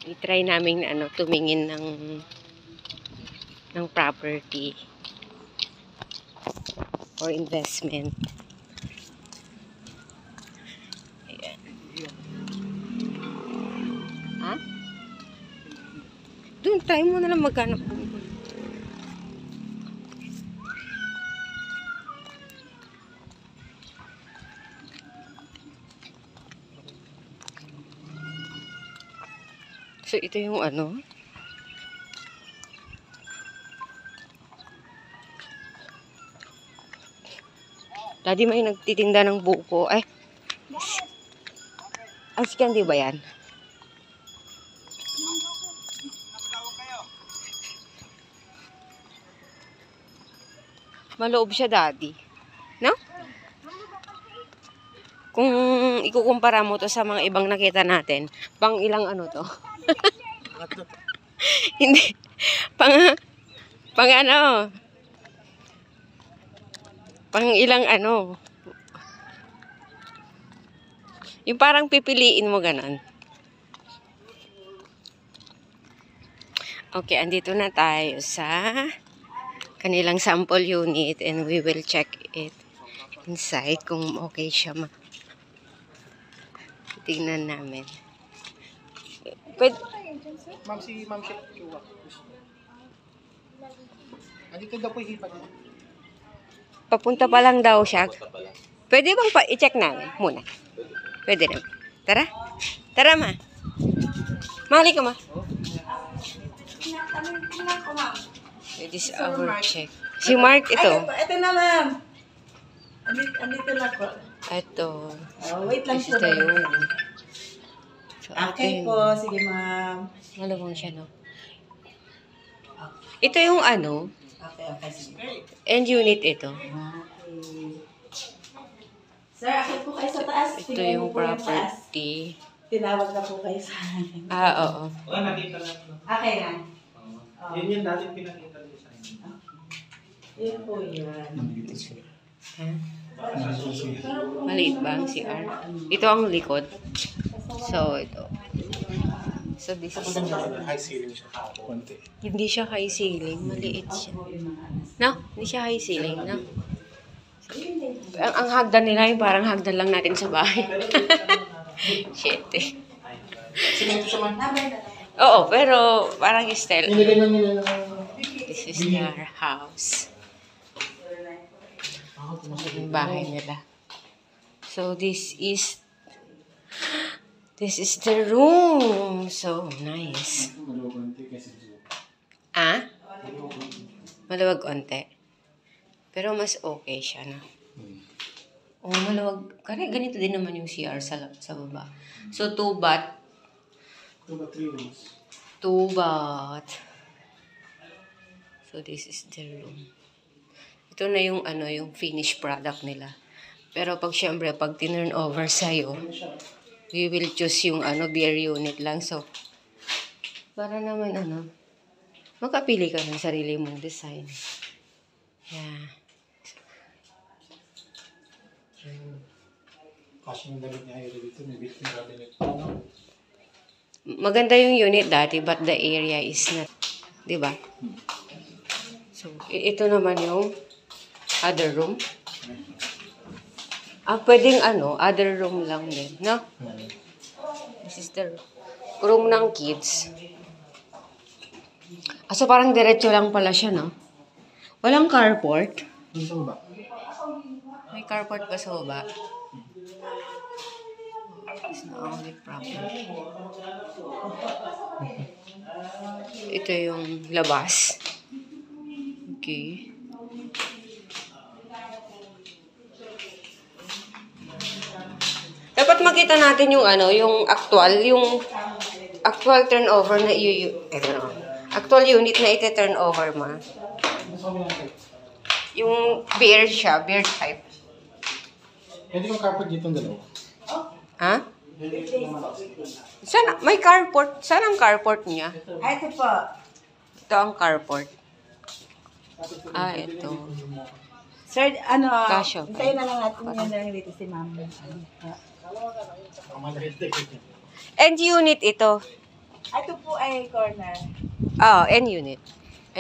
I-try namin ano, tumingin ng property or investment. Ayan. Ha? Doon, try mo na lang magkano. So, ito yung ano. Daddy, may nagtitinda ng buko. Ay, as candy ba yan? Maloob siya, Daddy. No? Kung ikukumpara mo to sa mga ibang nakita natin, pang ilang ano to? Hindi. Pang ano? Pang ilang ano? Yung parang pipiliin mo ganon. Okay, andito na tayo sa kanilang sample unit and we will check it inside kung okay siya. Tingnan namin. Pwede. Ma'am si Chua. Andito daw po hipa niya. Papunta pa lang daw siya. Pwede bang i-check namin muna? Pwede naman. Tara. Tara, ma. Mali ka, ma. It is our check. Si Mark ito. Ito na, ma'am. Andito na po. Ito. Wait lang po. Ito yun. So, Okay po. Sige, ma'am. Malawang siya, no? Ito yung ano, Okay. Sige. end unit ito. Okay. Sir, akit po kayo sa taas. Ito Tingnan yung niyo po taas. property. Tinawag na po kayo sa akin. Oo. Oh, nakita na. Okay na. Yun yung dating pinakita niyo sa inyo. Yun po yan. Ha? Maliit ba ang CR? Ito ang likod. So, ito. So, this is... High ceiling siya. Konti. Hindi siya high ceiling. Maliit siya. No? Hindi siya high ceiling, no? Ang hagdan nila yung parang hagdan lang natin sa bahay. Shit eh. Sinento siya man. Oo, pero parang style. Nilagay na nila ng... This is their house. Yung bahay nila. So, this is the room. So, nice. Ah? Maluwag konti. Pero mas okay siya, no? Oh, maluwag. Kaya ganito din naman yung CR sa baba. So, 2 bath. 2 ba 3 rooms? 2 bath. So, this is the room. Ito na yung ano, yung finished product nila. Pero pag syempre, pag tinurn over sa'yo, we will choose yung ano, beer unit lang. So, para naman ano, makapili ka ng sarili mong design. Yeah. Kasi yung damit niya ay dito, may built-in cabinet. Maganda yung unit dati, but the area is not, di ba? So, ito naman yung other room. Pwedeng ano, other room lang din, no? This is the room ng kids. So parang diretso lang pala siya, no? Walang carport. Dito ba? May carport ba sa baba? It's the only problem. Ito yung labas. Okay. Dapat makita natin yung ano, yung actual turnover na actual unit na ite-turnover ma. Yung beer siya, beer type. Pwede kong carpet dito ang dalawa. Ha? Sana, may carport. Saan ang carport niya? Ito po. Ito ang carport. Ito. Sir, ano, Kasyo. hintayin na lang natin yung lang dito si ma'am. End unit ito. Ito po ay corner. N unit.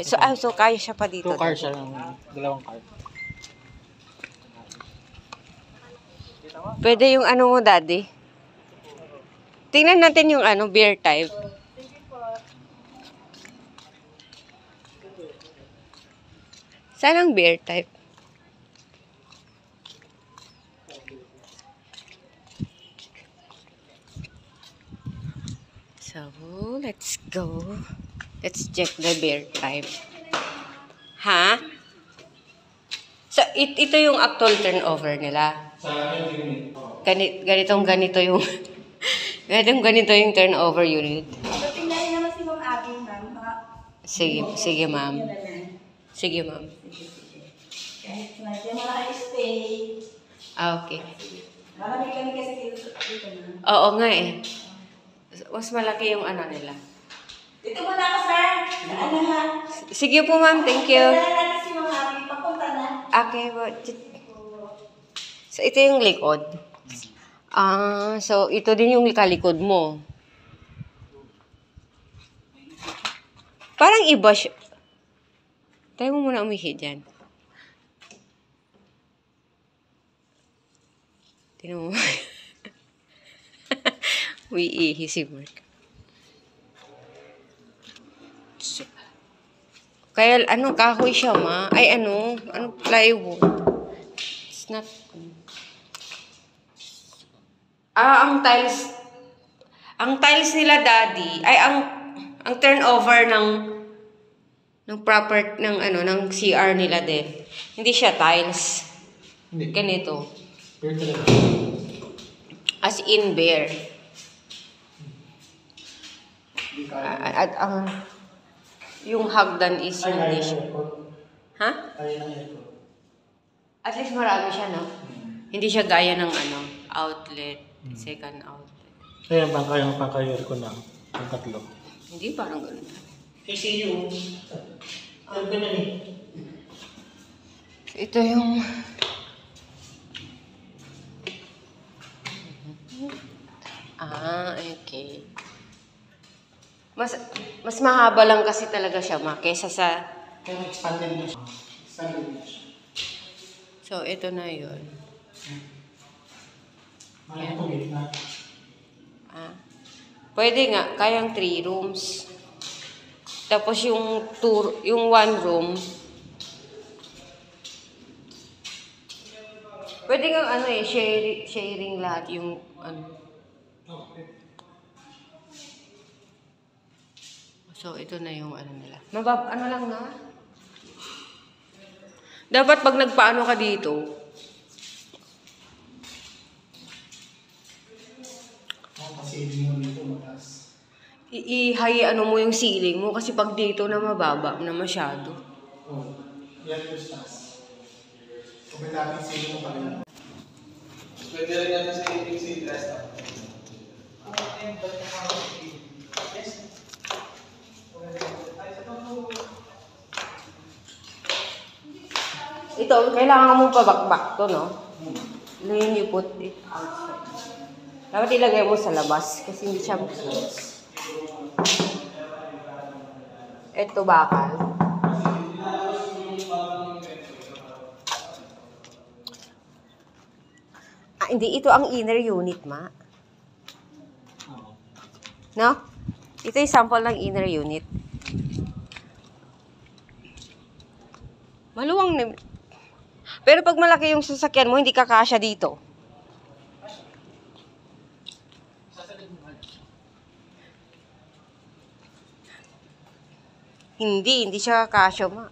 So kaya siya pa dito. 2 cars siya ng dalawang car. Pwede yung ano mo, daddy. Tingnan natin yung ano, beer type. Sige po. Saan ang beer type? So, let's go. Let's check the beer type. Ha? So, ito yung actual turnover nila. Sa akin, unit. Ganito yung ganito yung turnover unit. So, tingnan niyo naman si Ma'am Abby, ma'am. Ha? Sige, ma'am. Yun na lang. Sige, ma'am. Kahit medyo malaki stay. Okay. Marami kami kasi dito na. Oo nga eh. Mas malaki yung ano nila. Dito muna ako, sir. Ano ha? Sige po, ma'am. Thank you. Dala natin si Ma'am Abby. Papunta na. Okay, so ito yung likod. So ito din yung kalikod mo. Parang iba siya. Tayo mo muna umihi dyan. Tinan mo. Uiihi si Mark. Kaya ano, kahoy siya, ma. Ay, ano plywood. It's not... ang tiles nila, daddy, ay ang turnover ng proper ng CR nila din. Hindi siya tiles. Hindi. Ganito. Beer talaga. As in bare. Hindi kaya. At yung hagdan is hindi siya. Ha? Kaya ng aircon. At least marami siya, no? Hindi siya gaya ng outlet, second outlet. Kaya pangkayo aircon na. Ang tatlo. Hindi, parang ganun. ACU. Ang ganyan eh. Ito yung... okay. Mas mahaba lang kasi talaga siya, ma, kesa sa... Kaya expanded na siya. Expanded na siya. So, ito na yun. Malaki itong gitna. Pwede nga, kayang 3 rooms. Tapos yung 1 room, pwede nga sharing lahat yung So, ito na yung nila. Ano lang na? Dapat pag nagpaano ka dito, Kasi mo dito mataas. mo yung ceiling mo kasi pag dito na mababa na masyado. Oh. Yan yung taas. Kung may dapat sila mo pa rin. Pwede rin natin sa eating sa dress up. Ito, kailangan mong pabakbak to, no? Then you put it outside. Dapat ilagay mo sa labas kasi hindi siya... Ito bakal. Hindi. Ito ang inner unit, ma. No? Ito yung sample ng inner unit. Maluwang na... Pero pag malaki yung sasakyan mo, hindi kakasya dito. Hindi siya kakasya, ma.